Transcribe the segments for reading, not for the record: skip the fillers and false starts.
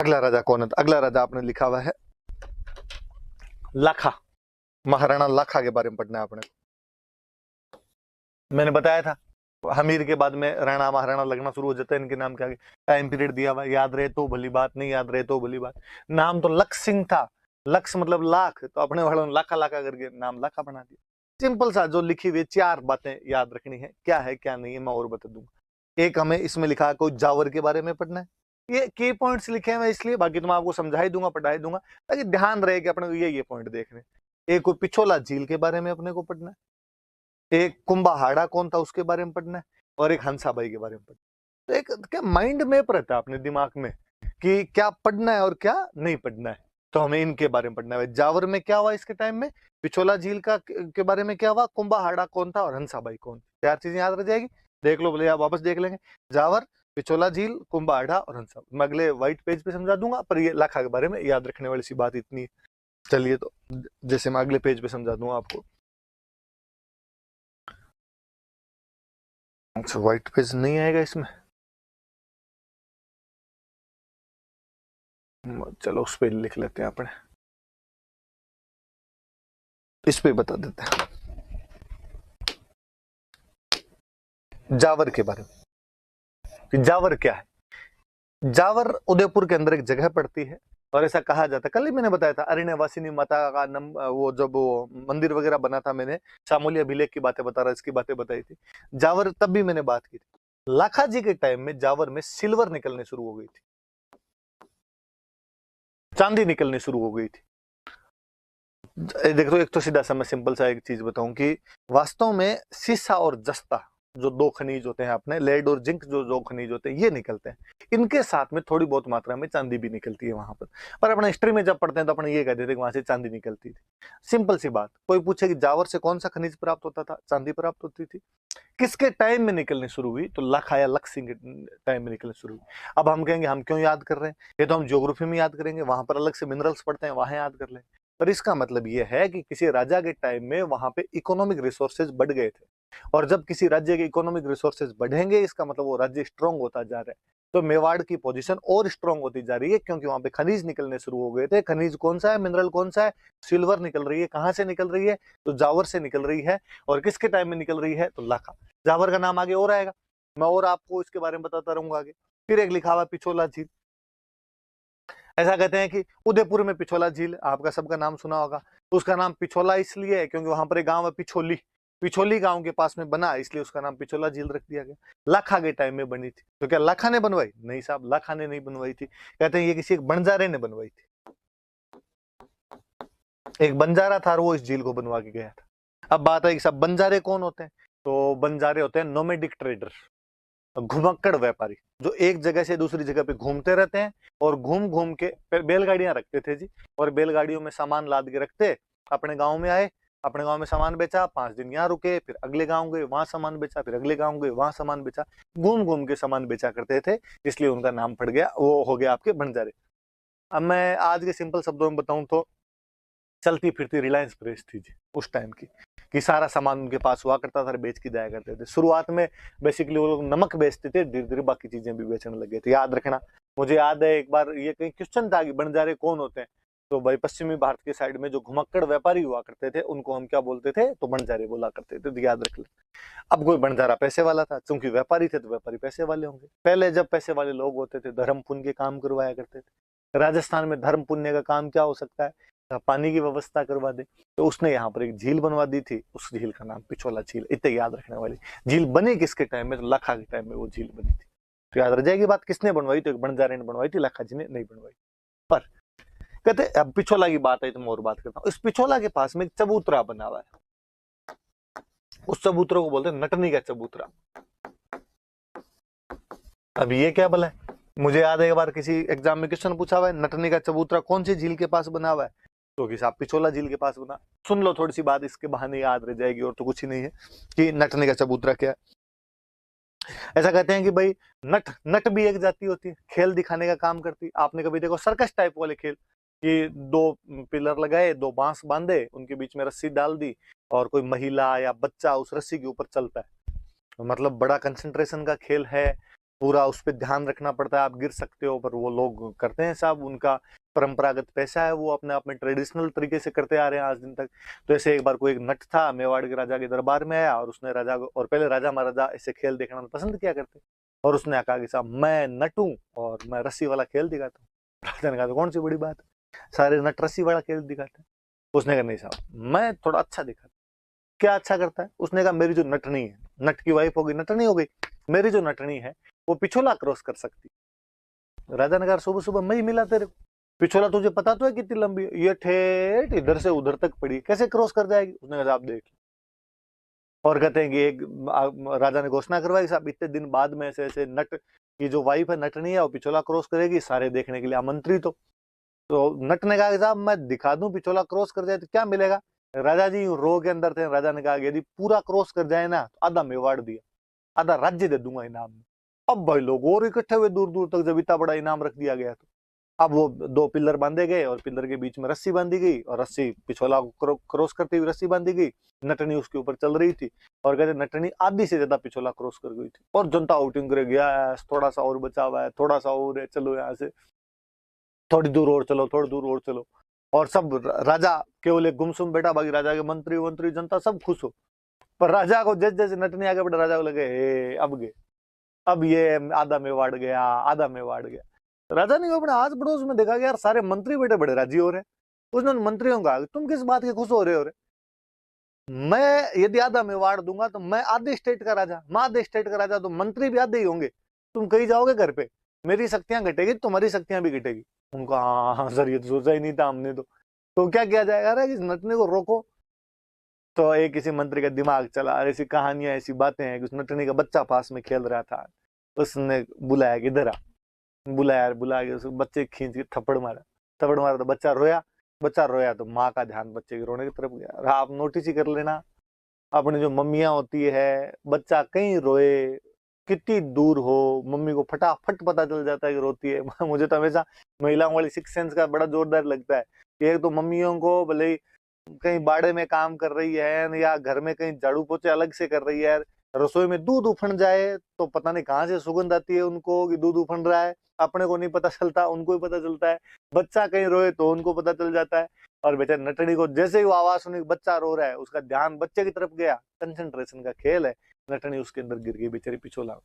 अगला राजा कौन है? अगला राजा आपने लिखा हुआ है लाखा। महाराणा लाखा के बारे में पढ़ना है आपने। मैंने बताया था हमीर के बाद में राणा महाराणा लगना शुरू हो जाता है इनके नाम के आगे। टाइम पीरियड दिया हुआ, याद रहे तो भली बात, नहीं याद रहे तो भली बात। नाम तो लक्ष्य सिंह था, लक्ष्य मतलब लाख, तो अपने वालों ने लाखा लाखा करके नाम लाखा बना दिया। सिंपल सा जो लिखी हुई 4 बातें याद रखनी है, क्या है क्या नहीं है मैं और बता दूंगा। एक हमें इसमें लिखा है कोई जावर के बारे में पढ़ना है, ये की पॉइंट्स लिखे हैं मैं इसलिए, बाकी तो मैं आपको समझा ही दूंगा पढ़ा ही दूंगा ताकि ध्यान रहे कि अपने को ये पॉइंट देखने। एक कोई पिछोला झील के बारे में अपने को पढ़ना है, एक कुंभाहाड़ा कौन था उसके बारे में पढ़ना है, और एक हंसाबाई के बारे में पढ़ना है। तो एक क्या माइंड मैप रहता है अपने दिमाग में कि क्या पढ़ना है और क्या नहीं पढ़ना है, तो हमें इनके बारे में पढ़ना है। जावर में क्या हुआ इसके टाइम में, पिछोला झील का के बारे में क्या हुआ, कुंभाहाड़ा कौन था और हंसाबाई कौन थी। 4 चीजें याद रह जाएगी, देख लो, बोले आप वापस देख लेंगे। जावर, पिछोला झील, कुंभाहाड़ा और हंसा। मैं अगले व्हाइट पेज पे समझा दूंगा, पर ये लाखा के बारे में याद रखने वाली सी बात इतनी है। चलिए तो जैसे मैं अगले पेज पे समझा दूंगा आपको। अच्छा, व्हाइट पेज नहीं आएगा इसमें, चलो उस पे लिख लेते हैं अपने, इस पे बता देते हैं जावर के बारे में। जावर क्या है? जावर उदयपुर के अंदर एक जगह पड़ती है, और ऐसा कहा जाता है, कल ही मैंने बताया था अरण्यवासिनी माता का वो जब वो मंदिर वगैरह बना था, मैंने सामूल्य अभिलेख की बातें बता रहा, इसकी बातें बताई थी। जावर तब भी मैंने बात की थी। लाखा जी के टाइम में जावर में सिल्वर निकलने शुरू हो गई थी, चांदी निकलने शुरू हो गई थी। देखो, एक तो सीधा सा मैं सिंपल सा एक चीज बताऊं कि वास्तव में सीसा और जस्ता जो 2 खनिज होते हैं, अपने लेड और जिंक जो 2 खनिज होते हैं, ये निकलते हैं। इनके साथ में थोड़ी बहुत मात्रा में चांदी भी निकलती है वहां पर अपने हिस्ट्री में जब पढ़ते हैं तो अपने ये कहते थे कि वहां से चांदी निकलती थी। सिंपल सी बात, कोई पूछे कि जावर से कौन सा खनिज प्राप्त होता था, चांदी प्राप्त होती थी। किसके टाइम में निकलनी शुरू हुई, तो लाखा या लक्ष्य सिंह के टाइम में निकलनी शुरू हुई। अब हम कहेंगे हम क्यों याद कर रहे हैं, ये तो हम ज्योग्राफी में याद करेंगे, वहां पर अलग से मिनरल्स पढ़ते हैं, वहां याद कर लें। पर इसका मतलब यह है कि किसी राजा के टाइम में वहां पे इकोनॉमिक रिसोर्सेज बढ़ गए थे, और जब किसी राज्य के इकोनॉमिक रिसोर्सेज बढ़ेंगे, इसका मतलब वो राज्य स्ट्रांग होता जा रहा है। तो मेवाड़ की पोजीशन और स्ट्रांग होती जा रही है, क्योंकि वहां पे खनिज निकलने शुरू हो गए थे। खनिज कौन सा है, मिनरल कौन सा है, सिल्वर निकल रही है। कहां से निकल रही है, तो जावर से निकल रही है। और किसके टाइम में निकल रही है, तो लाखा। जावर का नाम आगे और आएगा, मैं और आपको इसके बारे में बताता रहूंगा आगे। फिर एक लिखा हुआ पिछोला झील। ऐसा कहते हैं कि उदयपुर में पिछोला झील, आपका सबका नाम सुना होगा। उसका नाम पिछोला इसलिए है क्योंकि वहां पर एक गांव है पिछोली, पिछोली गांव के पास में बना, इसलिए उसका नाम पिछोला झील रख दिया गया। लाखा के टाइम में बनी थी। तो क्या लाखा ने बनवाई? नहीं साहब, लाखा ने नहीं बनवाई थी। कहते हैं ये किसी एक बंजारे ने बनवाई थी। एक बंजारा था और वो इस झील को बनवा के गया था। अब बात है कि सब बंजारे कौन होते हैं, तो बंजारे होते हैं नोमेडिक ट्रेडर, घुमक्कड़ व्यापारी, जो एक जगह से दूसरी जगह पे घूमते रहते हैं, और घूम घूम के बैलगाड़ियां रखते थे जी, और बैलगाड़ियों में सामान लाद के रखते, अपने गांव में आए, अपने गांव में सामान बेचा, 5 दिन यहाँ रुके, फिर अगले गांव गए, वहां सामान बेचा, फिर अगले गांव गए, वहां सामान बेचा, घूम घूम के सामान बेचा करते थे, इसलिए उनका नाम पड़ गया, वो हो गया आपके बंजारे। अब मैं आज के सिंपल शब्दों में बताऊं तो चलती फिरती रिलायंस प्रेस थी जी उस टाइम की, कि सारा सामान उनके पास हुआ करता था, बेच के जाया करते थे। शुरुआत में बेसिकली वो लोग नमक बेचते थे, धीरे धीरे बाकी चीजें भी बेचने लगे थे। याद रखना, मुझे याद है एक बार ये कहीं क्वेश्चन था कि बंजारे कौन होते हैं, तो भाई पश्चिमी भारत के साइड में जो घुमक्कड़ व्यापारी हुआ करते थे उनको हम क्या बोलते थे, तो बंजारे बोला करते थे, तो याद रख ले। अब कोई बंजारा पैसे वाला था, क्योंकि व्यापारी थे तो व्यापारी पैसे वाले होंगे। पहले जब पैसे वाले लोग होते थे धर्म पुण्य के काम करवाया करते थे। राजस्थान में धर्म पुण्य का काम क्या हो सकता है, पानी की व्यवस्था करवा दे, तो उसने यहाँ पर एक झील बनवा दी थी। उस झील का नाम पिछोला झील। इतने याद रखने वाली झील बनी किसके टाइम में, तो लाखा के टाइम में वो झील बनी थी। तो याद रह जाएगी बात, किसने बनवाई, तो एक बंजारे ने बनवाई थी, लाखा जी ने नहीं बनवाई। पर कहते अब पिछोला की बात है तो मैं और बात करता हूँ। इस पिछोला के पास में एक चबूतरा बना हुआ है, उस चबूतरे को बोलते हैं नटनी का चबूतरा। अब ये क्या भला है, मुझे याद है एक बार किसी एग्जाम में क्वेश्चन पूछा हुआ है, नटनी का चबूतरा कौन सी झील के पास बना हुआ है, तो कि साहब पिछोला झील के पास बना। सुन लो थोड़ी सी बात, इसके बहाने याद रह जाएगी, और तो कुछ ही नहीं है कि नटनी का चबूतरा क्या है। ऐसा कहते हैं कि भाई नट भी एक जाति होती है, खेल दिखाने का काम करती है। आपने कभी देखो सर्कस टाइप वाले खेल, कि 2 पिलर लगाए, 2 बांस बांधे, उनके बीच में रस्सी डाल दी, और कोई महिला या बच्चा उस रस्सी के ऊपर चलता है, मतलब बड़ा कंसंट्रेशन का खेल है। पूरा उस पर ध्यान रखना पड़ता है, आप गिर सकते हो, पर वो लोग करते हैं साहब, उनका परंपरागत पैसा है, वो अपने आप में ट्रेडिशनल तरीके से करते आ रहे हैं आज दिन तक। तो ऐसे एक बार कोई एक नट था, मेवाड़ के राजा के दरबार में आया, और उसने राजा को, और पहले राजा महाराजा ऐसे खेल देखना पसंद किया करते, और उसने कहा कि साहब मैं नट हूं और मैं रस्सी वाला खेल दिखाता हूँ। राजा ने कहा तो कौन सी बड़ी बात है, सारे नट रस्सी वाला खेल दिखाते हैं। उसने कहा नहीं साहब मैं थोड़ा अच्छा दिखाता। क्या अच्छा करता है? उसने कहा मेरी जो नटनी है, नट की वाइफ होगी नटनी हो गई, मेरी जो नटनी है वो पिछोला क्रॉस कर सकती। राजा ने कहा सुबह सुबह मैं ही मिला तेरे को, पिछोला तुझे पता तो है कितनी लंबी है, ये ठेठ इधर से उधर तक पड़ी, कैसे क्रॉस कर जाएगी? उसने कहा आप देख। और कहते हैं कि एक राजा ने घोषणा करवाई साहब इतने दिन बाद में ऐसे ऐसे नट की जो वाइफ है नटनी है वो पिछोला क्रॉस करेगी, सारे देखने के लिए आमंत्रित हो। तो नट ने कहा साहब मैं दिखा दूं पिछोला क्रॉस कर जाए तो क्या मिलेगा? राजा जी रो के अंदर थे। राजा ने कहा यदि पूरा क्रॉस कर जाए ना तो आधा मेवाड़ दिया, आधा राज्य दे दूंगा इनाम में। अब भाई लोग और इकट्ठे हुए दूर दूर तक, जब इतना बड़ा इनाम रख दिया गया तो अब वो दो पिलर बांधे गए और पिलर के बीच में रस्सी बांधी गई और रस्सी पिछोला क्रॉस करती हुई रस्सी बांधी गई। नटनी उसके ऊपर चल रही थी और कहते नटनी आधी से ज्यादा पिछोला क्रॉस कर गई थी और जनता आउटिंग करे गया, थोड़ा सा और बचा हुआ है, थोड़ा सा और है, चलो यहाँ से थोड़ी दूर और चलो, थोड़ी दूर और चलो। और सब राजा केवल एक गुमसुम बेटा, बाकी राजा के मंत्री वंत्री जनता सब खुश हो। पर राजा को जैसे जैसे नटनी आगे बढ़ा, राजा को लगे हे अब गए, अब ये आधा मेवाड़ गया, आधा मेवाड़ गया। राजा ने अपने आस पड़ोस में देखा कि यार सारे मंत्री बेटे बड़े राजी हो रहे। उसने मंत्रियों को कहा तुम किस बात के खुश हो रहे हो? मैं यदि आधा मेवाड़ दूंगा तो मैं आधे स्टेट का राजा, मैं आधे स्टेट का राजा, तो मंत्री भी आधे ही होंगे, तुम कहीं जाओगे घर पे, मेरी शक्तियां घटेगी तुम्हारी शक्तियां भी घटेगी। उनको हाँ हाँ सर ये तो सोचा ही नहीं था हमने तो क्या किया जाएगा? अरे इस नटने को रोको। तो एक किसी मंत्री का दिमाग चला, और ऐसी कहानियां ऐसी बातें हैं कि उस नटनी का बच्चा पास में खेल रहा था, उसने बुलाया कि इधर आ, बुलाया, बुला के उस बच्चे खींच के थप्पड़ मारा, थप्पड़ मारा तो बच्चा रोया, बच्चा रोया तो माँ का ध्यान बच्चे के रोने की तरफ गया। और आप नोटिस ही कर लेना अपनी जो मम्मियां होती है, बच्चा कहीं रोए कितनी दूर हो, मम्मी को फटाफट पता चल जाता है कि रोती है। मुझे तो हमेशा महिलाओं वाली सिक्स सेंस का बड़ा जोरदार लगता है कि एक तो मम्मियों को भले ही कहीं बाड़े में काम कर रही है या घर में कहीं झाड़ू पोछे अलग से कर रही है, रसोई में दूध उफन जाए तो पता नहीं कहाँ से सुगंध आती है उनको कि दूध उफन रहा है, अपने को नहीं पता चलता, उनको ही पता चलता है। बच्चा कहीं रोए तो उनको पता चल जाता है। और बेचारे नटनी को जैसे ही वो आवाज सुनी बच्चा रो रहा है, उसका ध्यान बच्चे की तरफ गया, कंसंट्रेशन का खेल है, नटनी उसके अंदर गिर गई बेचारी पिछोला।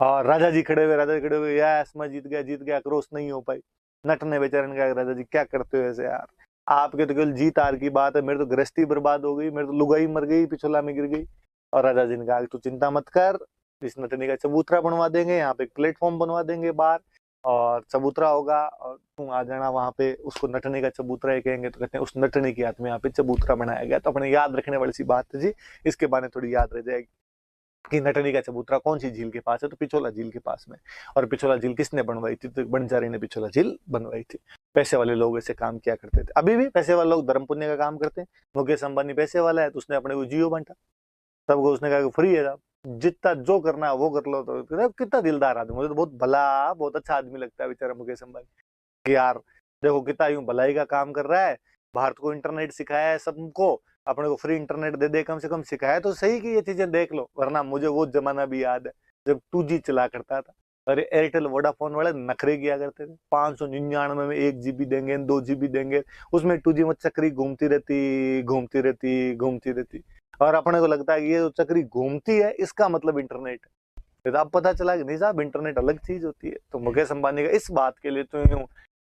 और राजा जी खड़े हुए, राजा जी खड़े हुए, यस मैं जीत गया, जीत गया, क्रॉस नहीं हो पाई। नट ने बेचारे ने कहा राजा जी क्या करते हो ऐसे यार, आपके तो केवल जीत हार की बात है, मेरी तो गृहस्थी बर्बाद हो गई, मेरी तो लुगाई मर गई, पिछोला में गिर गई। और राजा जी ने कहा तू चिंता मत कर, इस नटनी का चबूतरा बनवा देंगे, यहाँ पे प्लेटफॉर्म बनवा देंगे बाहर और चबूतरा होगा, और तुम आ जाना वहां पे, उसको नटनी का चबूतरा ही कहेंगे। तो कहते हैं उस नटनी की याद में यहाँ पे चबूतरा बनाया गया। तो अपने याद रखने वाली सी बात है जी, इसके बारे में थोड़ी याद रह जाएगी कि नटनी का चबूतरा कौन सी झील के पास है, तो पिछोला झील के पास में। और पिछोला झील किसने बनवाई थी? तो बंजारी ने पिछोला झील बनवाई थी। पैसे वाले लोग ऐसे काम किया करते थे, अभी भी पैसे वाले लोग धर्म पुण्य का काम करते हैं। मुकेश अंबानी पैसे वाला है तो उसने अपने को जियो बांटा, सबको उसने कहा कि फ्री है, जितना जो करना है वो कर लो। तो कितना दिलदार आदमी, मुझे तो बहुत भला बहुत अच्छा आदमी लगता है बेचारा मुकेश अंबानी कि यार देखो कितना यूं भलाई का काम कर रहा है, भारत को इंटरनेट सिखाया है सबको, अपने को फ्री इंटरनेट दे दे, कम से कम सिखाया तो सही कि ये चीजें देख लो। वरना मुझे वो जमाना भी याद है जब 2G चला करता था, अरे एयरटेल वोडाफोन वाले नखरे किया करते थे, 599 में 1 GB देंगे, 2 GB देंगे, उसमें 2G में चक्री घूमती रहती घूमती रहती घूमती रहती। और अपने को लगता है कि ये जो चक्री घूमती है इसका मतलब इंटरनेट है। फिर अब पता चला कि नहीं साहब इंटरनेट अलग चीज होती है। तो मुकेश अंबानी का इस बात के लिए तो यूं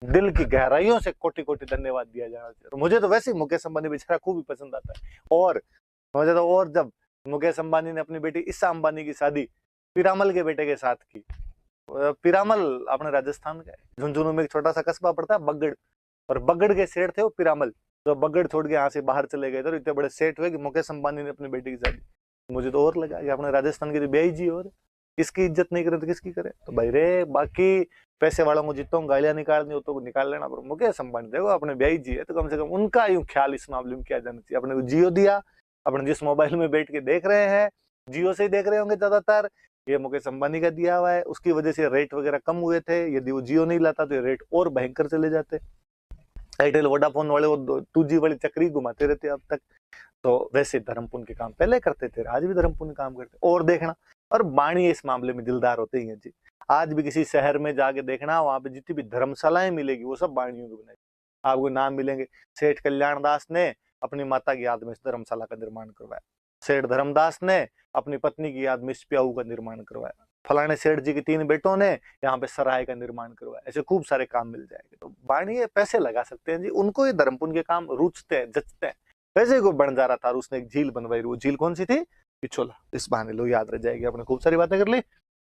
दिल की गहराइयों से कोटि कोटि धन्यवाद दिया जाना चाहिए। तो मुझे तो वैसे ही मुकेश अंबानी बेचारा खूब ही पसंद आता है। और मुझे तो और जब मुकेश अंबानी ने अपनी बेटी ईशा अंबानी की शादी पीरामल के बेटे के साथ की, पीरामल अपने राजस्थान का है, झुंझुनू में एक छोटा सा कस्बा पड़ता है बगड़, और बगड़ के सेठ थे वो पीरामल, तो बगड़ छोड़ के यहाँ से बाहर चले गए थे, इतने बड़े सेठ हुए कि मुकेश अंबानी ने अपनी बेटी की शादी। मुझे तो और लगा कि अपने राजस्थान की तो ब्याई जी, और इसकी इज्जत नहीं करे तो किसकी करे? तो भाई रे बाकी पैसे वालों को जितों गालियां निकालनी हो तो निकाल लेना, पर मुकेश अंबानी देखो अपने ब्याई जी है तो कम से कम उनका यूं ख्याल इस मामले में किया जाना चाहिए। अपने को जियो दिया, अपने जिस मोबाइल में बैठ के देख रहे हैं जियो से ही देख रहे होंगे ज्यादातर, ये मुकेश अंबानी का दिया हुआ है, उसकी वजह से रेट वगैरह कम हुए थे। यदि वो जियो नहीं लाता तो रेट और भयंकर चले जाते। एयरटेल वोडाफोन वाले वो 2G वाली चक्री घुमाते रहते अब तक। तो वैसे धर्म पुण्य के काम पहले करते थे, आज भी धर्म पुण्य काम करते। और देखना और बाणिये इस मामले में दिलदार होते ही हैं जी। आज भी किसी शहर में जाके देखना, वहां पे जितनी भी धर्मशालाएं मिलेगी वो सब बाणियों की बनाई। आपको नाम मिलेंगे, सेठ कल्याण दास ने अपनी माता की याद में इस धर्मशाला का निर्माण करवाया, सेठ धर्मदास ने अपनी पत्नी की याद में इस प्याऊ का निर्माण करवाया, फलाने सेठ जी के 3 बेटों ने यहाँ पे सराय का निर्माण करवाया। ऐसे खूब सारे काम मिल जाएंगे। तो बाणिये पैसे लगा सकते हैं जी, उनको ये धर्म पुण्य के काम रुचते हैं, जचते हैं। वैसे को बंजारा था, उसने एक झील बनवाई, वो झील कौन सी थी? पिछोला। इस बहाने लो याद रह जाएगी, आपने खूब सारी बातें कर ली।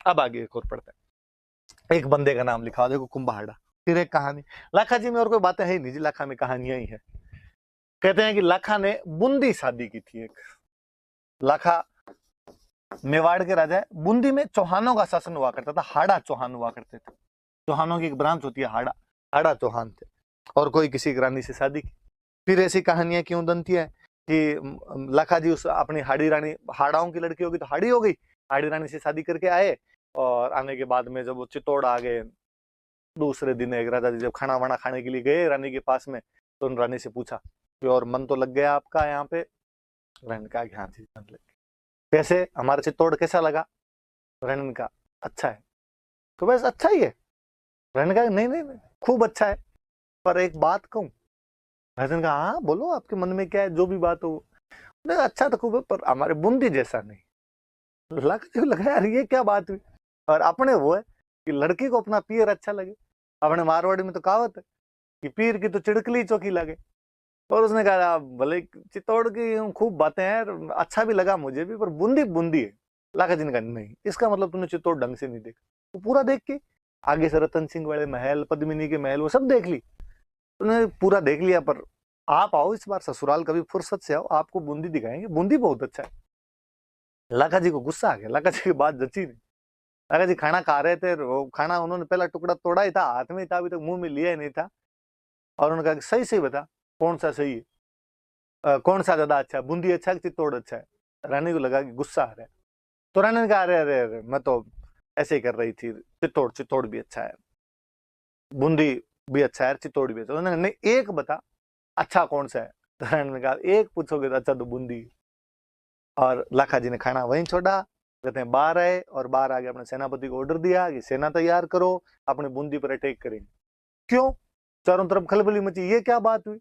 अब आगे एक और पढ़ते हैं। एक बंदे का नाम लिखा, देखो कुंभाड़ा। फिर एक कहानी। लाखा जी में और कोई बातें है ही नहीं जी, लाखा में कहानियां ही है। कहते हैं कि लाखा ने बूंदी शादी की थी। एक लाखा मेवाड़ के राजा है। बूंदी में चौहानों का शासन हुआ करता था, हाड़ा चौहान हुआ करते थे। चौहानों की एक ब्रांच होती है हाड़ा, हाड़ा चौहान थे। और कोई किसी रानी से शादी की। फिर ऐसी कहानियां क्यों बनती है कि लाखा जी उस अपनी हाड़ी रानी, हाड़ाओं की लड़की होगी तो हाड़ी हो गई, हाड़ी रानी से शादी करके आए। और आने के बाद में जब वो चित्तौड़ आ गए, दूसरे दिन एक राजा जी जब खाना वाना खाने के लिए गए रानी के पास में, तो उन रानी से पूछा कि और मन तो लग गया आपका यहाँ पे? रानी कहा कि हाँ जी मन लग गया। कैसे, हमारा चित्तौड़ कैसा लगा? रानी का अच्छा है। तो बस अच्छा ही है। रानी कहा नहीं नहीं नहीं खूब अच्छा है, पर एक बात कहूं। राजन कहा हाँ बोलो, आपके मन में क्या है, जो भी बात हो। नहीं अच्छा तो खूब है, पर हमारे बूंदी जैसा नहीं। लगा यार ये क्या बात हुई। और अपने वो है कि लड़की को अपना पीर अच्छा लगे। अपने मारवाड़ी में तो कहावत है कि पीर की तो चिड़कली चौकी लगे। और उसने कहा भले चित्तौड़ की खूब बातें हैं, अच्छा भी लगा मुझे भी, पर बूंदी बूंदी है। लाखा जी ने कहा नहीं, इसका मतलब तुमने चित्तौड़ ढंग से नहीं देखा। वो पूरा देख के आगे से रतन सिंह वाले महल, पद्मिनी के महल, वो सब देख ली, उन्होंने पूरा देख लिया। पर आप आओ इस बार ससुराल, कभी फुर्सत से आओ, आपको बूंदी दिखाएंगे, बूंदी बहुत अच्छा है। लाखा जी को गुस्सा आ गया, लाखा जी की बात जची नहीं। लाखा जी खाना खा रहे थे, वो खाना उन्होंने पहला टुकड़ा तोड़ा ही था, हाथ में ही था, अभी तक मुंह में लिया ही नहीं था। और उन्होंने कहा सही सही बता कौन सा सही है, कौन सा ज्यादा अच्छा है, बूंदी अच्छा है कि चित्तौड़ अच्छा है? रानी को लगा कि गुस्सा आ रहा है। तो रानी ने कहा अरे अरे अरे मैं तो ऐसे ही कर रही थी, चित्तौड़ चित्तौड़ भी अच्छा है, बूंदी भी अच्छा है, चित्तौड़ भी अच्छा। उन्होंने नहीं एक बता अच्छा कौन सा है? तो रानी ने कहा एक पूछोगे तो अच्छा तो बूंदी। और लाखा जी ने खाना वहीं छोड़ा। कहते हैं बाहर आए और बाहर आके अपने सेनापति को ऑर्डर दिया कि सेना तैयार करो, अपने बूंदी पर अटैक करेंगे। क्यों? चारों तरफ खलबली मची, ये क्या बात हुई?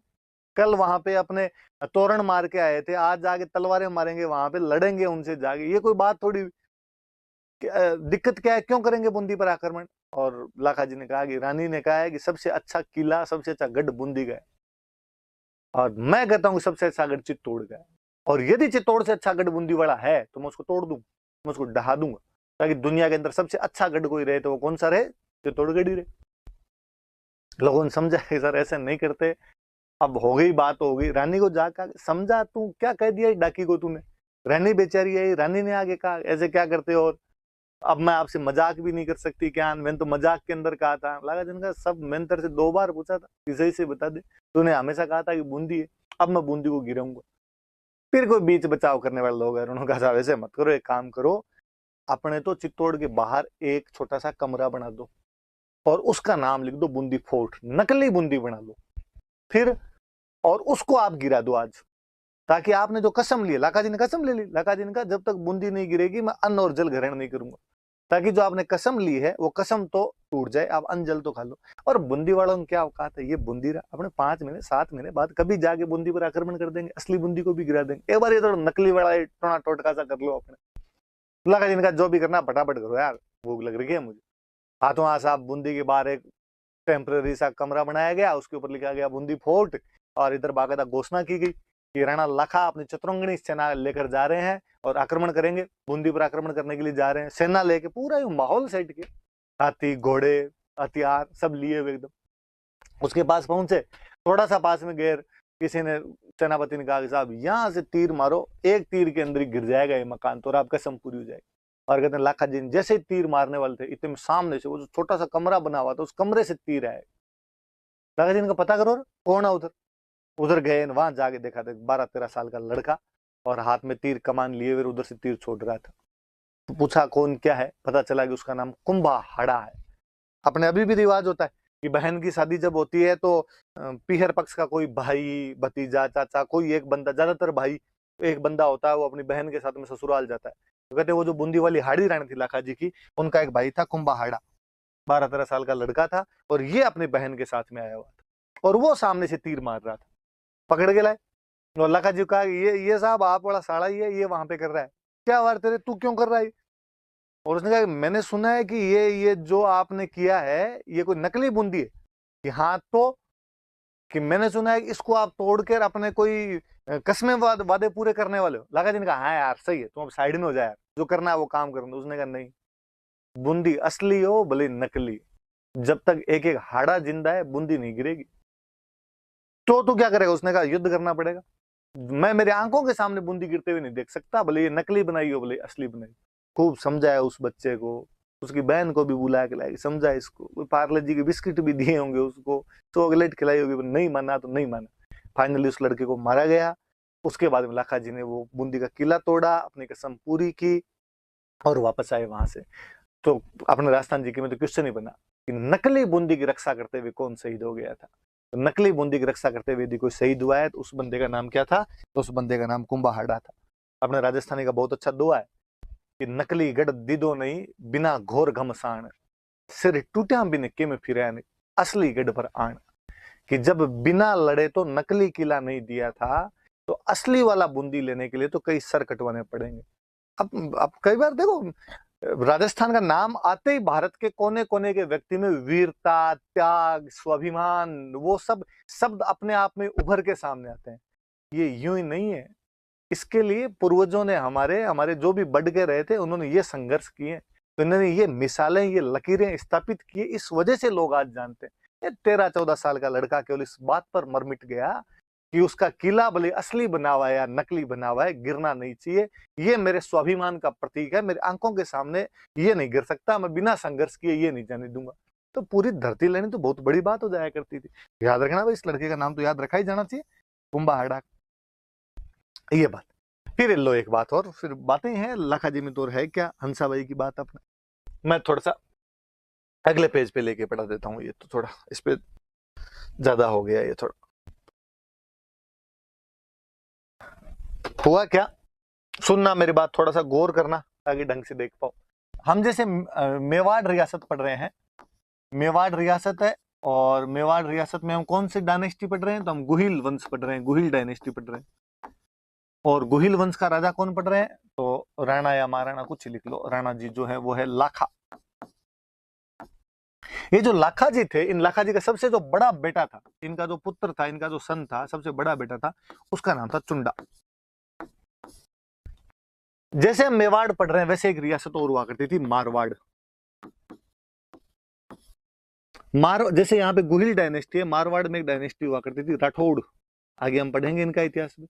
कल वहां पे अपने तोरण मार के आए थे, आज जाके तलवारें मारेंगे, वहां पे लड़ेंगे उनसे जाके, ये कोई बात थोड़ी। दिक्कत क्या है, क्यों करेंगे बूंदी पर आक्रमण? और लाखा जी ने कहा कि रानी ने कहा है कि सबसे अच्छा किला, सबसे अच्छा गढ़ बूंदी का है, और मैं कहता हूँ सबसे अच्छा गढ़ चित्तौड़ का है। और यदि चित्तौड़ से अच्छा गढ़ बूंदी वाला है तो मैं उसको तोड़ दूं, मैं उसको ढहा दूंगा, ताकि दुनिया के अंदर सबसे अच्छा गढ़ कोई रहे तो वो कौन सा रहे? चित्तौड़गढ़ ही रहे। लोगों ने समझा कि सर ऐसे नहीं करते। अब हो गई बात, हो गई। रानी को जाकर समझा, तू क्या कह दिया डाकी को तूने? रानी बेचारी है, रानी ने आगे कहा ऐसे क्या करते हो, अब मैं आपसे मजाक भी नहीं कर सकती क्या? मैंने तो मजाक के अंदर कहा था। लगा जिनका सब, मैंने तेरे से 2 बार पूछा था कि सही से बता दे, तूने हमेशा कहा था कि बूंदी है, अब मैं बूंदी को गिराऊंगा। फिर कोई बीच बचाव करने वाले लोग हैं, उन्होंने कहा साहब ऐसे मत करो, एक काम करो, अपने तो चित्तौड़ के बाहर एक छोटा सा कमरा बना दो और उसका नाम लिख दो बूंदी फोर्ट, नकली बूंदी बना लो फिर, और उसको आप गिरा दो आज, ताकि आपने जो कसम ली, लाखा जी ने कसम ले ली। लाखा जी ने कहा जब तक बूंदी नहीं गिरेगी मैं अन्न और जल ग्रहण नहीं करूंगा, ताकि जो आपने कसम ली है वो कसम तो टूट जाए, आप अन्न जल तो खा लो। और बूंदी वालों ने क्या औकात है, ये बूंदी रहा अपने 5 महीने 7 महीने बाद कभी जाके बूंदी पर आक्रमण कर देंगे, असली बूंदी को भी गिरा देंगे। एक बार ये तो नकली वाला टोना टोटका सा कर लो अपने। लाखा जी ने कहा जो भी करना फटाफट करो यार, भूख लग रही है मुझे। हाथों हाथ साहब बूंदी के बाहर एक टेम्पररी सा कमरा बनाया गया, उसके ऊपर लिखा गया बूंदी फोर्ट, और इधर बाकायदा घोषणा की गई कि राणा लाखा अपनी चतुरंगनी सेना लेकर जा रहे हैं और आक्रमण करेंगे, बूंदी पर आक्रमण करने के लिए जा रहे हैं। सेना लेके पूरा माहौल सेट किया, हाथी घोड़े हथियार सब लिए हुए एकदम। उसके पास पहुंचे, थोड़ा सा पास में गए, किसी ने, सेनापति ने कहा कि साहब यहाँ से तीर मारो, एक तीर के अंदर ही गिर जाएगा ये मकान, तो आपका कसम पूरी हो जाएगी। और कहते हैं लाखा जी जैसे ही तीर मारने वाले थे, इतने सामने से वो जो छोटा सा कमरा बना हुआ था, उस कमरे से तीर आए। लाखा जी ने कहा पता करो कौन है उधर। उधर गए, वहां जाके देखा था 12-13 साल का लड़का, और हाथ में तीर कमान लिए हुए उधर से तीर छोड़ रहा था। तो पूछा कौन क्या है, पता चला कि उसका नाम कुंभाड़ा है। अपने अभी भी रिवाज होता है कि बहन की शादी जब होती है तो पीहर पक्ष का कोई भाई, भतीजा, चाचा, कोई एक बंदा, ज्यादातर भाई, एक बंदा होता है, वो अपनी बहन के साथ में ससुराल जाता है। तो कहते वो जो बूंदी वाली हाड़ी रानी थी लाखा जी की, उनका एक भाई था कुंभाहाड़ा, 12-13 साल का लड़का था, और ये अपनी बहन के साथ में आया हुआ था, और वो सामने से तीर मार रहा था, पकड़ के लाए। और लाखा जी को कहा ये साहब आप बड़ा साड़ा ही है, ये वहां पे कर रहा है, क्या वार तेरे, तू क्यों कर रहा है? और उसने कहा मैंने सुना है कि ये जो आपने किया है ये कोई नकली बूंदी है। कि हाँ तो, कि मैंने सुना है कि इसको आप तोड़ कर अपने कोई कस्में वादे पूरे करने वाले हो। लाखा जी ने कहा हाँ यार सही है, तुम अब साइड में हो जाए यार, जो करना है वो काम करना। उसने कहा नहीं, बूंदी असली हो भले नकली, जब तक एक एक हाड़ा जिंदा है बूंदी नहीं गिरेगी। तो क्या करेगा? उसने कहा युद्ध करना पड़ेगा, मैं मेरी आंखों के सामने बूंदी गिरते हुए नहीं देख सकता, भले ये नकली बनाई हो भले असली बनाई। खूब समझाया उस बच्चे को, उसकी बहन को भी बुला के लाया, समझा इसको, पार्ले जी के बिस्किट भी दिए होंगे उसको, चॉकलेट खिलाई होगी, नहीं माना तो नहीं माना। फाइनली उस लड़के को मारा गया। उसके बाद में लाखा जी ने वो बूंदी का किला तोड़ा, अपनी कसम पूरी की और वापस आए वहां से। तो अपने राजस्थान जी के में तो क्वेश्चन ही बना कि नकली बूंदी की रक्षा करते हुए कौन शहीद हो गया था। तो नकली बूंदी की रक्षा करते हुए यदि कोई शहीद हुआ है तो उस बंदे का नाम क्या था? तो उस बंदे का नाम कुंभाहाड़ा था। अपने राजस्थानी का बहुत अच्छा दुआ है कि नकली गढ़ दीदो नहीं, बिना घोर घमसान, सिर टूटा बिन के में फिर असली गढ़ पर आन। कि जब बिना लड़े तो नकली किला नहीं दिया था, तो असली वाला बूंदी लेने के लिए तो कई सर कटवाने पड़ेंगे। अब कई बार देखो, राजस्थान का नाम आते ही भारत के कोने कोने के व्यक्ति में वीरता, त्याग, स्वाभिमान, वो सब शब्द अपने आप में उभर के सामने आते हैं। ये यूं ही नहीं है, इसके लिए पूर्वजों ने हमारे हमारे जो भी बढ़ के रहे थे उन्होंने ये संघर्ष किए, तो इन्होंने ये मिसालें, ये लकीरें स्थापित किए, इस वजह से लोग आज जानते हैं। ये 13-14 साल का लड़का केवल इस बात पर मर मिट गया कि उसका किला भले असली बना हुआ है या नकली बना हुआ है, गिरना नहीं चाहिए, ये मेरे स्वाभिमान का प्रतीक है, मेरी आंखों के सामने ये नहीं गिर सकता, मैं बिना संघर्ष किए ये नहीं जाने दूंगा। तो पूरी धरती लेनी तो बहुत बड़ी बात हो जाया करती थी। याद रखना भाई, इस लड़के का नाम तो याद रखा ही जाना चाहिए, कुंभाहाड़ा। ये बात। फिर लो एक बात और, फिर बातें हैं लाखा जी में तो है क्या, हंसाबाई की बात अपना मैं थोड़ा सा अगले पेज पे लेके पढ़ा देता हूँ, ये तो थोड़ा इस पे ज्यादा हो गया ये थोड़ा। हुआ क्या, सुनना मेरी बात, थोड़ा सा गौर करना ताकि ढंग से देख पाओ। हम जैसे मेवाड़ रियासत पढ़ रहे हैं, मेवाड़ रियासत है, और मेवाड़ रियासत में हम कौन सी डायनेस्टी पढ़ रहे हैं? तो हम गुहिल वंश पढ़ रहे हैं, गुहिल डायनेस्टी पढ़ रहे हैं। और गुहिल वंश का राजा कौन पढ़ रहे हैं? तो राणा या महाराणा कुछ लिख लो, राणा जी जो है वो है लाखा। ये जो लाखा जी थे, इन लाखा जी का सबसे जो बड़ा बेटा था, इनका जो पुत्र था, इनका जो सन था, सबसे बड़ा बेटा था, उसका नाम था चुंडा। जैसे हम मेवाड़ पढ़ रहे हैं वैसे एक रियासत और हुआ करती थी, मारवाड़। जैसे यहाँ पे गुहिल डायनेस्टी है, मारवाड़ में एक डायनेस्टी हुआ करती थी राठौड़, आगे हम पढ़ेंगे इनका इतिहास में।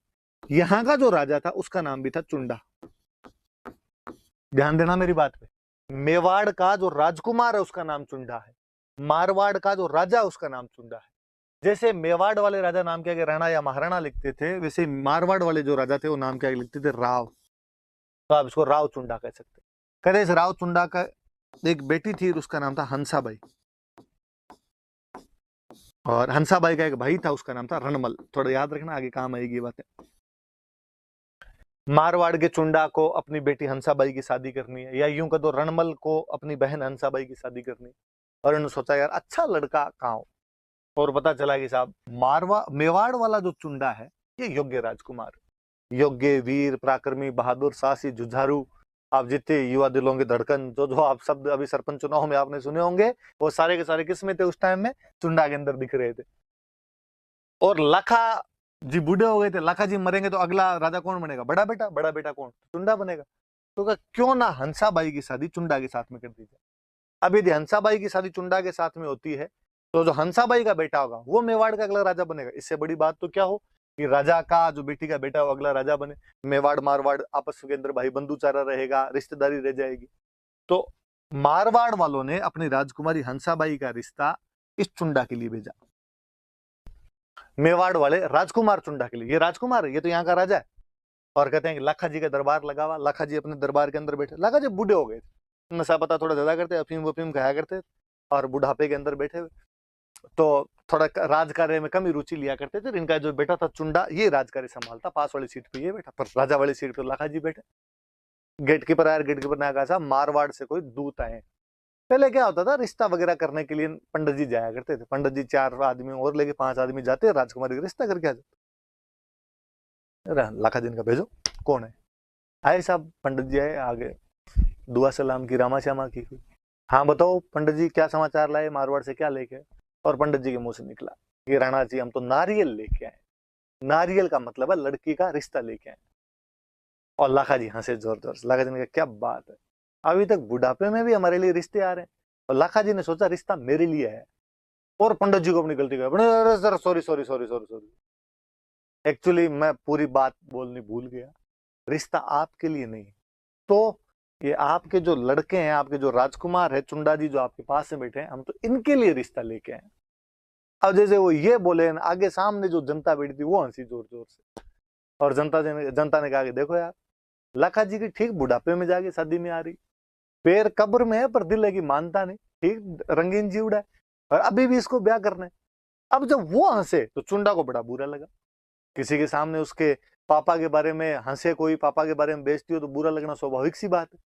यहाँ का जो राजा था उसका नाम भी था चुंडा। ध्यान देना मेरी बात पे, मेवाड़ का जो राजकुमार है उसका नाम चुंडा है, मारवाड़ का जो राजा उसका नाम चुंडा है। जैसे मेवाड़ वाले राजा नाम के आगे राणा या महाराणा लिखते थे, वैसे मारवाड़ वाले जो राजा थे वो नाम के आगे लिखते थे राव, तो आप इसको राव चुंडा कह सकते। कहते इस राव चुंडा का एक बेटी थी, उसका नाम था हंसाबाई, और हंसाबाई का एक भाई था, उसका नाम था रणमल। थोड़ा याद रखना, आगे काम आएगी बातें। मारवाड़ के चुंडा को अपनी बेटी हंसाबाई की शादी करनी है, या यूं कह दो रणमल को अपनी बहन हंसाबाई की शादी करनी है। और इन्होंने सोचा यार अच्छा लड़का कहाँ हो, और पता चला कि साहब मेवाड़ वाला जो चुंडा है ये योग्य राजकुमार, योग्य, वीर, पराक्रमी, बहादुर, साहसी, जुझारू, आप जितने युवा दिलों के धड़कन, जो जो आप शब्द अभी सरपंच चुनाव में आपने सुने होंगे, वो सारे के सारे किस में थे उस टाइम में? चुंडा के अंदर दिख रहे थे। और लाखा जी बूढ़े हो गए थे, लाखा जी मरेंगे तो अगला राजा कौन बनेगा? बड़ा बेटा। बड़ा बेटा कौन? चुंडा बनेगा। तो क्यों ना हंसाबाई की शादी चुंडा के साथ में कर दी जाए। अब यदि हंसाबाई की शादी चुंडा के साथ में होती है तो जो हंसाबाई का बेटा होगा वो मेवाड़ का अगला राजा बनेगा। इससे बड़ी बात तो क्या हो कि राजा का जो बेटी का बेटा हो अगला राजा बने। मेवाड़ मारवाड़ आपस के अंदर भाई बंधुचारा रहेगा, रिश्तेदारी रह जाएगी। तो मारवाड़ वालों ने अपनी राजकुमारी हंसाबाई का रिश्ता इस चुंडा के लिए भेजा, मेवाड़ वाले राजकुमार चुंडा के लिए। ये राजकुमार है, ये तो यहाँ का राजा है। और कहते हैं कि लाखा जी का दरबार लगा हुआ, लाखा जी अपने दरबार के अंदर बैठे। लाखा जी बूढ़े हो गए, नशा पता थोड़ा ज्यादा करते, अफीम वफीम खाया करते, और बुढ़ापे के अंदर बैठे हुए, तो थोड़ा राज कार्य में कमी रुचि लिया करते थे। इनका जो बेटा था चुंडा, ये राज कार्य संभालता, पास वाली सीट पे ये बैठा, पर राजा वाली सीट पर लाखा जी बैठे। गेटकीपर आया, गेटकीपर ने कहा था मारवाड़ से कोई दूत आए। पहले क्या होता था, रिश्ता वगैरह करने के लिए पंडित जी जाया करते थे। पंडित जी 4 आदमी और लेके 5 आदमी जाते, राजकुमारी का रिश्ता करके आ जाते। लाखा दिन का भेजो, कौन है? आए साहब, पंडित जी आए, आगे दुआ सलाम की, रामा श्यामा की। हाँ बताओ पंडित जी, क्या समाचार लाए, मारवाड़ से क्या लेके? और पंडित जी के मुंह से निकला कि राणा जी हम तो नारियल लेके आए। नारियल का मतलब है लड़की का रिश्ता लेके आए। और लाखा जी हंसे जोर जोर से। लाखा जी ने कहा क्या बात है, अभी तक बुढ़ापे में भी हमारे लिए रिश्ते आ रहे हैं। और लाखा जी ने सोचा रिश्ता मेरे लिए है। और पंडित जी को अपनी गलती का sir sorry sorry sorry sorry sorry, actually मैं पूरी बात बोलनी भूल गया, रिश्ता आपके लिए नहीं। तो ये आपके जो लड़के हैं, आपके जो राजकुमार है, चुंडा जी जो आपके पास में बैठे हैं, हम तो इनके लिए रिश्ता लेके आए। अब जैसे वो ये बोले, आगे सामने जो जनता बैठी थी वो हंसी जोर जोर से। और जनता ने कहा कि देखो यार, लाखा जी की ठीक बुढ़ापे में जाके शादी में आ रही, पैर कब्र में है पर दिल है कि मानता नहीं, ठीक रंगीन जीवड़ा है, और अभी भी इसको ब्याह करना है। अब जब वो हंसे तो चुंडा को बड़ा बुरा लगा। किसी के सामने उसके पापा के बारे में हंसे, कोई पापा के बारे में बेइज्जती हो तो बुरा लगना स्वाभाविक सी बात है।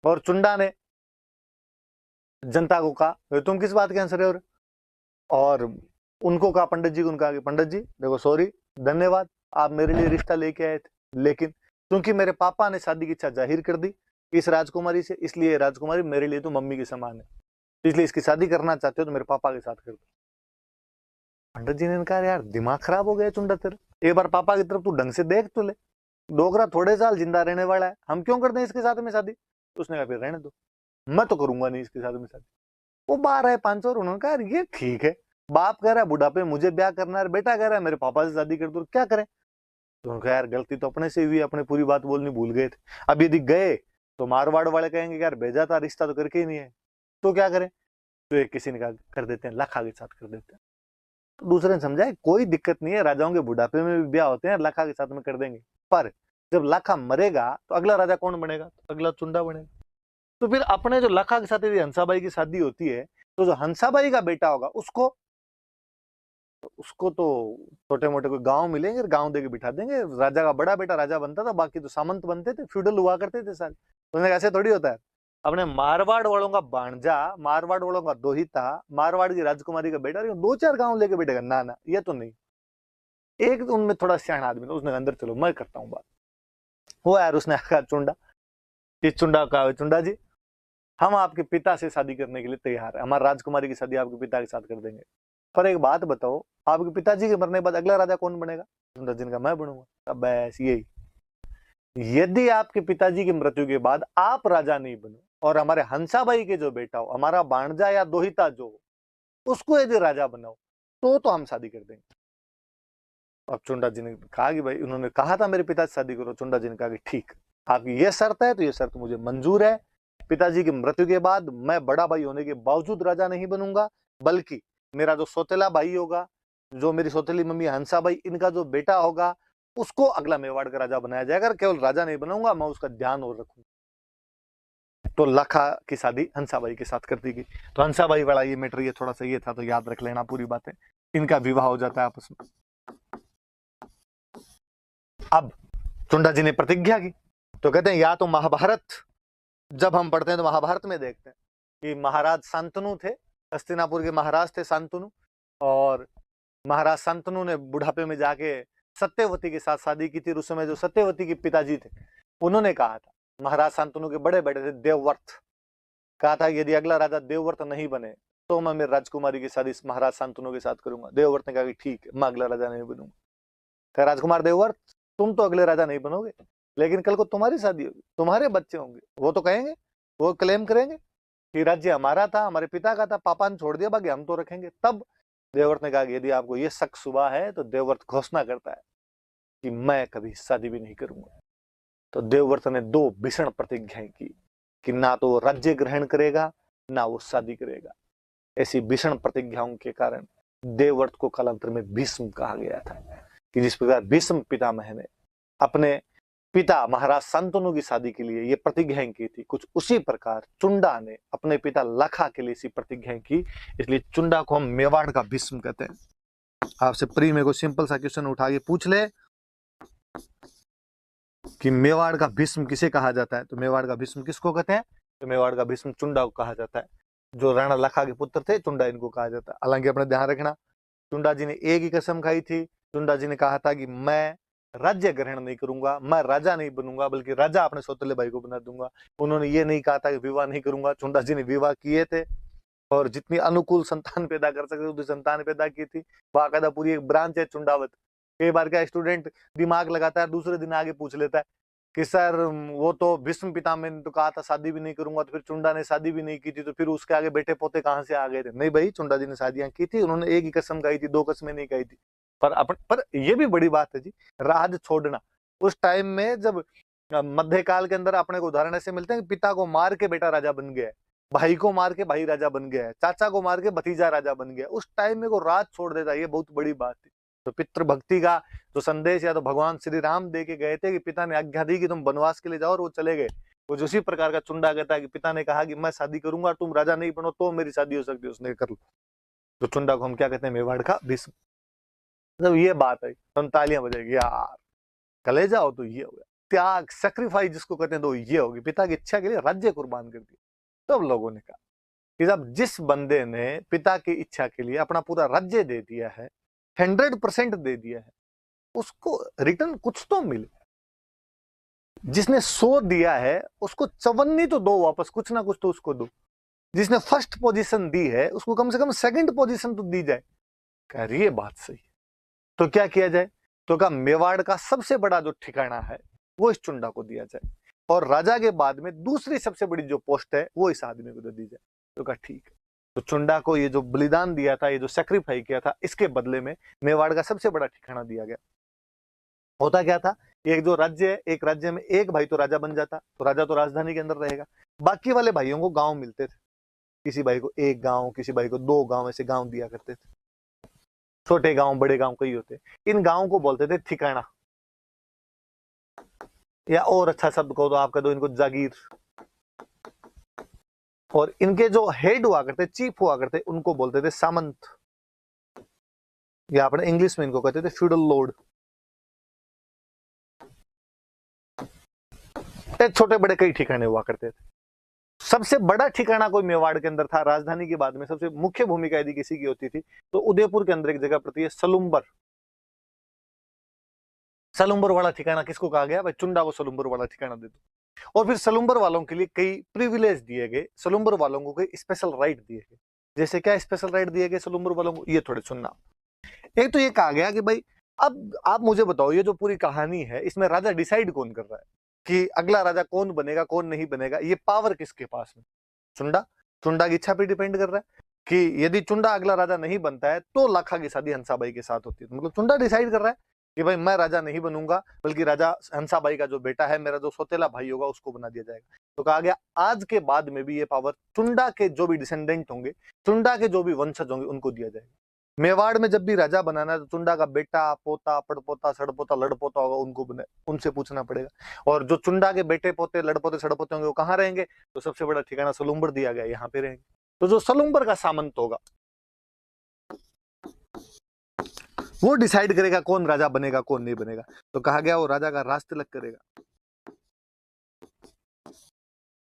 और चुंडा ने जनता को कहा तुम किस बात के हंस रहे हो? और उनको कहा, पंडित जी को, उनका कि पंडित जी देखो सॉरी, धन्यवाद, आप मेरे लिए रिश्ता लेके आए थे, लेकिन क्योंकि मेरे पापा ने शादी की इच्छा जाहिर कर दी इस राजकुमारी से, इसलिए राजकुमारी मेरे लिए तो मम्मी के समान है, इसलिए इसकी शादी करना चाहते हो तो मेरे पापा के साथ कर दो। पंडित जी ने कहा यार दिमाग खराब हो गया चुंडा तेरा, एक बार पापा की तरफ तू ढंग से देख तो ले, डोगरा थोड़े साल जिंदा रहने वाला है, हम क्यों कर दें इसके साथ में शादी? उसने कहा फिर रहने दो, मैं तो करूंगा नहीं इसके साथ में शादी। वो 12 500, उन्होंने कहा ये ठीक है, बाप कह रहा है बुढ़ापे मुझे ब्याह करना है, बेटा कह रहा है मेरे पापा से शादी कर दो, क्या करें? तो उन्होंने कहा यार गलती तो अपने से हुई, अपने पूरी बात बोलनी भूल गए थे, अब यदि गए तो मारवाड़ वाले कहेंगे यार भेजा था, रिश्ता तो करके ही नहीं है, तो क्या करें? तो एक किसी ने कहा कर देते हैं, लाखा के साथ कर देते हैं। तो दूसरे ने समझा कोई दिक्कत नहीं है, राजाओं के बुढ़ापे में भी ब्याह होते हैं, लाखा के साथ में कर देंगे। पर जब लाखा मरेगा तो अगला राजा कौन बनेगा? तो अगला चुंडा बनेगा। तो फिर अपने जो लाखा के साथ यदि हंसाबाई की शादी होती है तो जो हंसाबाई का बेटा होगा उसको तो छोटे मोटे कोई गांव मिलेंगे, गांव देके बिठा देंगे, राजा का बड़ा बेटा राजा बनता था, बाकी तो सामंत बनते थे, फ्यूडल हुआ करते थे सारे। तो ऐसे थोड़ी होता है, अपने मारवाड़ वालों का भांजा, मारवाड़ वालों का दोहिता, मारवाड़ की राजकुमारी का बेटा 2 4 गांव लेके बैठेगा? ना ना, ये तो नहीं। एक तो उनमें थोड़ा सियाना आदमी था, उसने अंदर चलो मैं करता हूँ बात। वो यार उसने कहा चुंडा, इस चुंडा का, चुंडा जी हम आपके पिता से शादी करने के लिए तैयार है, हमारी राजकुमारी की शादी आपके पिता के साथ कर देंगे, पर एक बात बताओ आपके पिताजी के मरने के बाद अगला राजा कौन बनेगा? चुंडा जी का मैं बनूंगा। अब बस यही, यदि आपके पिताजी की मृत्यु के बाद आप राजा नहीं बनो और हमारे हंसाबाई के जो बेटा हो, हमारा भांजा या दोहिता जो उसको यदि राजा बनाओ तो हम शादी कर देंगे। अब चुंडा जी ने कहा कि भाई, उन्होंने कहा था मेरे पिता से शादी करो, चुंडा जी ने कहा कि ठीक, आपकी ये शर्त है तो ये शर्त मुझे मंजूर है, पिताजी की मृत्यु के बाद मैं बड़ा भाई होने के बावजूद राजा नहीं बनूंगा, बल्कि मेरा जो सौतेला भाई होगा, जो मेरी सौतेली मम्मी हंसाबाई, इनका जो बेटा होगा उसको अगला मेवाड़ का राजा बनाया जाएगा, केवल राजा नहीं बनाऊंगा, मैं उसका ध्यान और रखूंगा। तो लाखा की शादी हंसाबाई के साथ कर दी गई। तो हंसाबाई वाला ये मैटर ये थोड़ा सा ये था, तो याद रख लेना पूरी बातें। इनका विवाह हो जाता है आपस में। अब चुंडा जी ने प्रतिज्ञा की, तो कहते हैं या तो महाभारत, जब हम पढ़ते हैं तो महाभारत में देखते हैं कि महाराज शांतनु थे, हस्तिनापुर के महाराज थे शांतनु, और महाराज शांतनु ने बुढ़ापे में जाके सत्यवती के साथ शादी की थी। उस समय जो सत्यवती के पिताजी थे उन्होंने कहा था, महाराज शांतनु के बड़े बेटे थे देवव्रत, कहा था यदि अगला राजा देवव्रत नहीं बने तो मैं मेरी राजकुमारी की शादी महाराज शांतनु के साथ करूंगा। देवव्रत ने कहा कि ठीक है, मैं अगला राजा नहीं बनूंगा। कहा राजकुमार देवव्रत तुम तो अगले राजा नहीं बनोगे, लेकिन कल को तुम्हारी शादी होगी, तुम्हारे बच्चे होंगे, वो तो कहेंगे, वो क्लेम करेंगे कि राज्य हमारा था, हमारे पिता का था, पापा ने छोड़ दिया, बाकी हम तो रखेंगे। तब देवव्रत ने कहा कि यदि आपको ये शक सुबह है तो देवव्रत घोषणा करता है कि मैं कभी शादी भी नहीं करूंगा। तो देवव्रत ने 2 भीषण प्रतिज्ञाएं की कि ना तो वो राज्य ग्रहण करेगा, ना वो शादी करेगा। ऐसी भीषण प्रतिज्ञाओं के कारण देवव्रत को कालांतर में भीष्म कहा गया था, कि जिस प्रकार भीष्म पितामह ने अपने पिता महाराज शांतनु की शादी के लिए ये प्रतिज्ञाएं की थी, कुछ उसी प्रकार चुंडा ने अपने पिता लाखा के लिए इसी प्रतिज्ञाएं की, इसलिए चुंडा को हम मेवाड़ का भीष्म कहते हैं। आपसे प्री में कोई सिंपल सा क्वेश्चन उठा के पूछ ले, कि मेवाड़ का भीष्म किसे कहा जाता है, तो मेवाड़ का भीष्म किसको कहते हैं, तो मेवाड़ का भीष्म चुंडा को कहा जाता है। जो राणा लखा के पुत्र थे चुंडा इनको कहा जाता है। हालांकि अपने ध्यान रखना, चुंडा जी ने एक ही कसम खाई थी। चुंडा जी ने कहा था कि मैं राज्य ग्रहण नहीं करूंगा, मैं राजा नहीं बनूंगा, बल्कि राजा अपने सौतेले भाई को बना दूंगा। उन्होंने ये नहीं कहा था कि विवाह नहीं करूंगा। चुंडा जी ने विवाह किए थे और जितनी अनुकूल संतान पैदा कर सकते उतनी संतान पैदा की थी। बाकायदा पूरी एक ब्रांच है चुंडावत। कई बार क्या स्टूडेंट दिमाग लगाता है, दूसरे दिन आगे पूछ लेता है कि सर वो तो भीष्म पितामह ने तो कहा था शादी भी नहीं करूंगा, तो फिर चुंडा ने शादी भी नहीं की थी, तो फिर उसके आगे बेटे पोते कहां से आ गए थे। नहीं भाई, चुंडा जी ने शादियां की थी, उन्होंने एक ही कसम खाई थी, दो कसमें नहीं खाई थी। पर ये भी बड़ी बात है जी, राज छोड़ना। उस टाइम में जब मध्यकाल के अंदर अपने को उदाहरण ऐसे मिलते हैं कि पिता को मार के बेटा राजा बन गया है, भाई को मार के भाई राजा बन गया है, चाचा को मार के भतीजा राजा बन गया। उस टाइम में को राज छोड़ देता है, ये बहुत बड़ी बात थी। तो पितृभक्ति का जो संदेश या तो भगवान श्री राम दे के गए थे कि पिता ने आज्ञा दी कि तुम वनवास के लिए जाओ, और वो चले गए। वो उसी प्रकार का चुंडा कहता है कि पिता ने कहा कि मैं शादी करूंगा, तुम राजा नहीं बनो तो मेरी शादी हो सकती है, उसने कर लो। तो चुंडा को हम क्या कहते हैं, मेवाड़ का भीष्म। मतलब ये बात है, तुम तालियां बजेगी यार, कलेजा हो तो ये हो गया। त्याग, सेक्रीफाइस जिसको कहते हैं, तो ये होगी। पिता की इच्छा के लिए राज्य कुर्बान कर दिया। तब लोगों ने कहा कि जब जिस बंदे ने पिता की इच्छा के लिए अपना पूरा राज्य दे दिया है, 100% दे दिया है, उसको रिटर्न कुछ तो मिले। जिसने 100 दिया है उसको 54 तो दो वापस, कुछ ना कुछ तो उसको दो। जिसने फर्स्ट पोजीशन दी है उसको कम से कम सेकंड पोजीशन तो दी जाए। कह रही है बात सही। तो क्या किया जाए, तो कहा मेवाड़ का सबसे बड़ा जो ठिकाना है वो इस चुंडा को दिया जाए, और राजा के बाद में दूसरी सबसे बड़ी जो पोस्ट है वो इस आदमी को दे दी जाए। तो कहा ठीक है। तो चुंडा को ये जो बलिदान दिया था, ये जो सेक्रीफाई किया था, इसके बदले में मेवाड़ का सबसे बड़ा ठिकाना दिया गया। होता क्या था, एक जो राज्य है, एक राज्य में एक भाई तो राजा बन जाता, तो राजा तो राजधानी के अंदर रहेगा, बाकी वाले भाइयों को गांव मिलते थे। किसी भाई को एक गांव, किसी भाई को 2 गांव, ऐसे गांव दिया करते थे। छोटे गांव बड़े गांव कई होते। इन गांव को बोलते थे ठिकाना, या और अच्छा शब्द कहो तो आप कह दो इनको जागीर। और इनके जो हेड हुआ करते, चीफ हुआ करते, उनको बोलते थे सामंत, या अपने इंग्लिश में इनको कहते थे फ्यूडल लॉर्ड। छोटे बड़े कई ठिकाने हुआ करते थे। सबसे बड़ा ठिकाना कोई मेवाड़ के अंदर था, राजधानी के बाद में सबसे मुख्य भूमिका यदि किसी की होती थी तो उदयपुर के अंदर एक जगह पड़ती है सलुम्बर। सलुम्बर वाला ठिकाना किसको कहा गया, भाई चुंडा को सलुम्बर वाला ठिकाना दे दो। और फिर सलुम्बर वालों के लिए कई प्रिविलेज दिए गए, सलुम्बर वालों को कई स्पेशल राइट दिए गए। जैसे क्या स्पेशल राइट दिए गए सलुम्बर वालों को, ये थोड़े सुनना। एक तो ये कहा गया कि भाई अब आप मुझे बताओ, ये जो पूरी कहानी है इसमें राजा डिसाइड कौन कर रहा है कि अगला राजा कौन बनेगा कौन नहीं बनेगा, ये पावर किसके पास में, चुंडा। चुंडा की इच्छा पे डिपेंड कर रहा है कि यदि चुंडा अगला राजा नहीं बनता है तो लाखा की शादी हंसाबाई के साथ होती है। मतलब चुंडा डिसाइड कर रहा है कि भाई मैं राजा नहीं बनूंगा, बल्कि राजा हंसाबाई का जो बेटा है, मेरा जो सौतेला भाई होगा, उसको बना दिया जाएगा। तो कहा गया आज के बाद में भी ये पावर चुंडा के जो भी डिसेंडेंट होंगे, चुंडा के जो भी वंशज होंगे, उनको दिया जाएगा। मेवाड़ में जब भी राजा बनाना है तो चुंडा का बेटा, पोता, पड़पोता, सड़पोता, लड़पोता होगा, उनको बने, उनसे पूछना पड़ेगा। और जो चुंडा के बेटे पोते, लड़पोते, सड़पोते होंगे वो कहाँ रहेंगे, तो सबसे बड़ा ठिकाना सलुम्बर दिया गया, यहाँ पे रहेंगे। तो जो सलुम्बर का सामंत होगा वो डिसाइड करेगा कौन राजा बनेगा कौन नहीं बनेगा। तो कहा गया वो राजा का राज तिलक करेगा।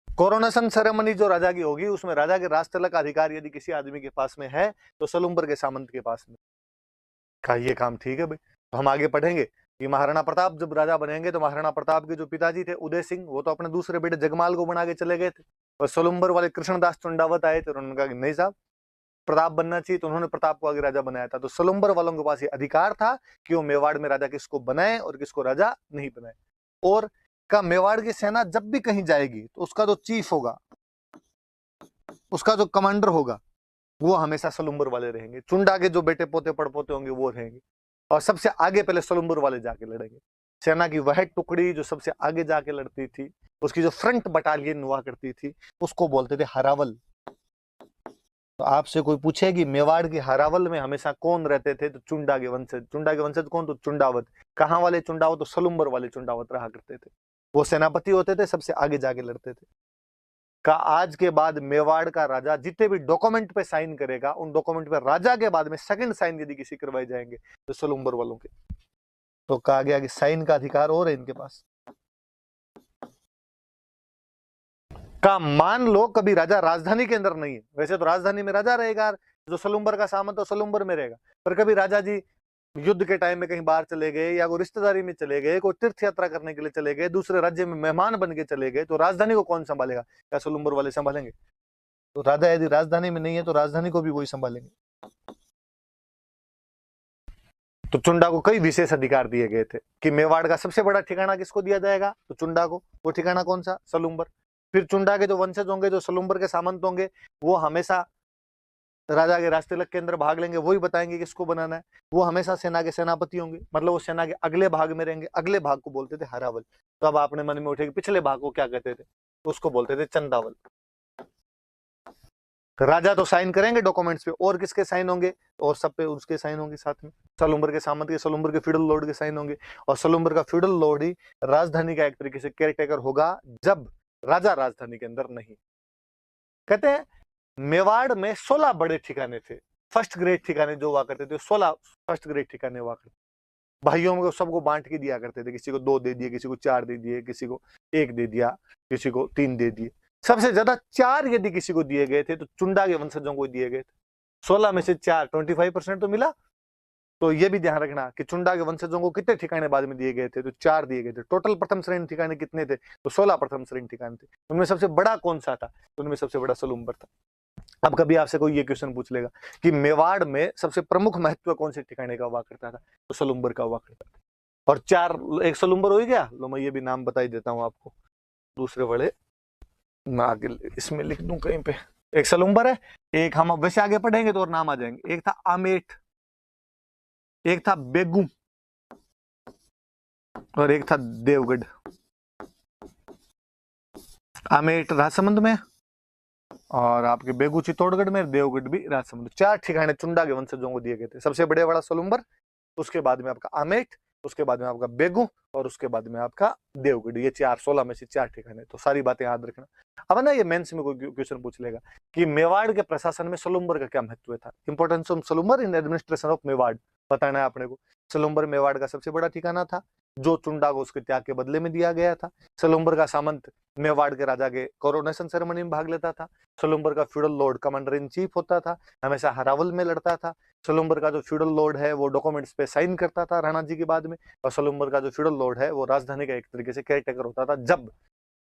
कोरोनेशन सेरेमनी जो राजा की होगी उसमें राजा के राज तिलक का अधिकार यदि किसी आदमी के पास में है तो सलुम्बर के सामंत के पास में। कहा ये काम ठीक है भाई। तो हम आगे पढ़ेंगे कि महाराणा प्रताप जब राजा बनेंगे तो महाराणा प्रताप के जो पिताजी थे उदय सिंह, वो तो अपने दूसरे बेटे जगमाल को बना के चले गए थे, और सलुम्बर वाले कृष्णदास चुंडावत आए थे, उन्होंने कहा कि नहीं साहब प्रताप बनना चाहिए, तो उन्होंने प्रताप को आगे राजा बनाया था। तो सलुम्बर वालों के पास ये अधिकार था कि वो मेवाड़ में राजा किसको बनाए और किसको राजा नहीं बनाए। और का मेवाड़ की सेना जब भी कहीं जाएगी तो उसका जो चीफ होगा, उसका जो कमांडर होगा, वो हमेशा सलुम्बर वाले रहेंगे। चुंडा के जो बेटे पोते पड़पोते होंगे वो रहेंगे, और सबसे आगे पहले सलुम्बर वाले जाके लड़ेंगे। सेना की वह टुकड़ी जो सबसे आगे जाके लड़ती थी, उसकी जो फ्रंट बटालियन हुआ करती थी, उसको बोलते थे हरावल। तो आपसे कोई पूछे कि मेवाड़ की हरावल में हमेशा कौन रहते थे, तो चुंडा के वंशज। चुंडा के वंशज कौन, तो चुंडावत। कहाँ वाले चुंडावत, तो सलुम्बर वाले चुंडावत रहा करते थे। वो सेनापति होते थे, सबसे आगे जाके लड़ते थे। का आज के बाद मेवाड़ का राजा जितने भी डॉक्यूमेंट पे साइन करेगा, उन डॉक्यूमेंट पे राजा के बाद में सेकंड साइन यदि किसी करवाए जाएंगे तो सलुम्बर वालों के। तो कहा गया कि साइन का अधिकार और है इनके पास। का मान लो कभी राजा राजधानी के अंदर नहीं है, वैसे तो राजधानी में राजा रहेगा, जो सलुम्बर का सामंत तो सलुम्बर में रहेगा, पर कभी राजा जी युद्ध के टाइम में कहीं बाहर चले गए या कोई रिश्तेदारी में चले गए, कोई तीर्थ यात्रा करने के लिए चले गए, दूसरे राज्य में मेहमान बन के चले गए, तो राजधानी को कौन संभालेगा? क्या सलुम्बर वाले संभालेंगे? तो राजा यदि राजधानी में नहीं है तो राजधानी को भी वही संभालेंगे। तो चुंडा को कई विशेष अधिकार दिए गए थे कि मेवाड़ का सबसे बड़ा ठिकाना किसको दिया जाएगा? तो चुंडा को। वो ठिकाना कौन सा? सलुम्बर। फिर चुंडा के जो वंशज होंगे, जो सलुम्बर के सामंत होंगे, वो हमेशा राजा के राजतिलक के अंदर भाग लेंगे, वही बताएंगे किसको बनाना है। वो हमेशा सेना के सेनापति होंगे, मतलब वो सेना के अगले भाग में रहेंगे। अगले भाग को बोलते थे हरावल। तो अब आपने मन में उठे पिछले भाग को क्या कहते थे? तो उसको बोलते थे चंदावल। राजा तो साइन करेंगे डॉक्यूमेंट्स पे, और किसके साइन होंगे? और सब पे उसके साइन होंगे साथ में, सलुम्बर के सामंत के, सलुम्बर के फ्यूडल लॉर्ड के साइन होंगे। और सलुम्बर का फ्यूडल लॉर्ड ही राजधानी का एक तरीके से केयरटेकर होगा जब राजा राजधानी के अंदर नहीं। कहते हैं मेवाड़ में 16 बड़े ठिकाने थे, फर्स्ट ग्रेड ठिकाने जो हुआ करते थे, 16 फर्स्ट ग्रेड ठिकाने हुआ करते। भाइयों को सबको बांट के दिया करते थे, किसी को 2 दे दिए, किसी को 4 दे दिए, किसी को 1 दे दिया, किसी को 3 दे दिए। सबसे ज्यादा 4 यदि किसी को दिए गए थे तो चुंडा के वंशजों को दिए गए थे। 16 में से 4, 25% तो मिला। तो ये भी ध्यान रखना कि चुंडा के वंशजों को कितने ठिकाने बाद में दिए गए थे? तो 4 दिए गए थे। टोटल प्रथम श्रेणी ठिकाने कितने थे? तो 16 प्रथम श्रेणी ठिकाने थे। उनमें सबसे बड़ा कौन सा था? उनमें सबसे बड़ा सलुम्बर था। अब कभी आपसे कोई ये क्वेश्चन पूछ लेगा कि मेवाड़ में सबसे प्रमुख महत्व कौन से ठिकाने का हुआ करता था? तो सलुम्बर का हुआ करता था। और 4, एक सलुम्बर हो गया। लो मैं ये भी नाम बता ही देता हूं आपको, दूसरे बड़े मैं आगे इसमें लिख दूं कहीं पे। एक सलुम्बर है, एक हम वैसे आगे पढ़ेंगे तो और नाम आ जाएंगे। एक था आमेठ, एक था बेगू, और एक था देवगढ़। आमेठ राजसमंद में, और आपके बेगू चित्तौड़गढ़ में, देवगढ़ भी राजसमंद। 4 ठिकाने चुंडा के वंशजों को दिए गए थे। सबसे बड़े वाला सलुम्बर, उसके बाद में आपका आमेठ, उसके बाद में आपका बेगू, और उसके बाद में आपका देवगढ़। ये 4, 16 में से 4 ठिकाने। तो सारी बातें याद रखना। अब ना ये मेंस में कोई क्वेश्चन पूछ लेगा कि मेवाड़ के प्रशासन में सलुम्बर का क्या महत्व था? Importance of Salumbar in administration of Mewar बताना है अपने को। सलुम्बर मेवाड़ का सबसे बड़ा ठिकाना था, जो चुंडा को उसके त्याग के बदले में दिया गया था। सलुम्बर का सामंत मेवाड़ के राजा के कोरोनेशन सेरेमनी में भाग लेता था। सलुम्बर का feudal Lord commander in chief होता था, हमेशा हरावल में लड़ता था। सलुम्बर का जो फ्यूडल लॉर्ड है वो डॉक्यूमेंट्स पे साइन करता था राणा जी के बाद में। और सलुम्बर का जो फ्यूडल लॉर्ड है वो राजधानी का एक तरीके से केयरटेकर होता था जब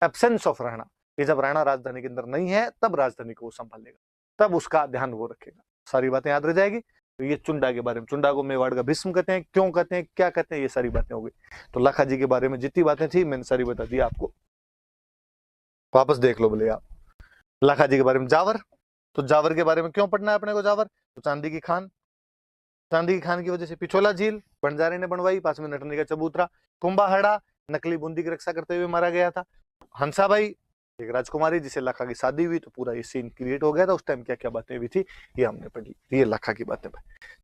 एब्सेंस ऑफ राणा, कि जब राणा राजधानी के अंदर नहीं है तब राजधानी को वो संभालेगा, तब उसका ध्यान वो रखेगा। सारी बातें याद रह जाएगी। तो ये चुंडा के बारे में, चुंडा को मेवाड़ का भीष्म कहते हैं, क्यों कहते हैं, क्या कहते हैं, ये सारी बातें हो गई। तो लाखा जी के बारे में जितनी बातें थी मैंने सारी बता दी आपको, वापस देख लो बोले आप। लाखा जी के बारे में जावर, तो जावर के बारे में क्यों पढ़ना है अपने को? जावर तो चांदी की खान, चांदी की खान की वजह से पिछोला झील बंजारे ने बनवाई, पास में नटनी का चबूतरा। कुंभाहड़ा नकली बूंदी की रक्षा करते हुए मारा गया था। हंसाबाई एक राजकुमारी जिसे लाखा की शादी हुई, तो पूरा ये सीन क्रिएट हो गया था। उस टाइम क्या क्या बातें हुई थी ये हमने पढ़ी। ये लाखा की बातें।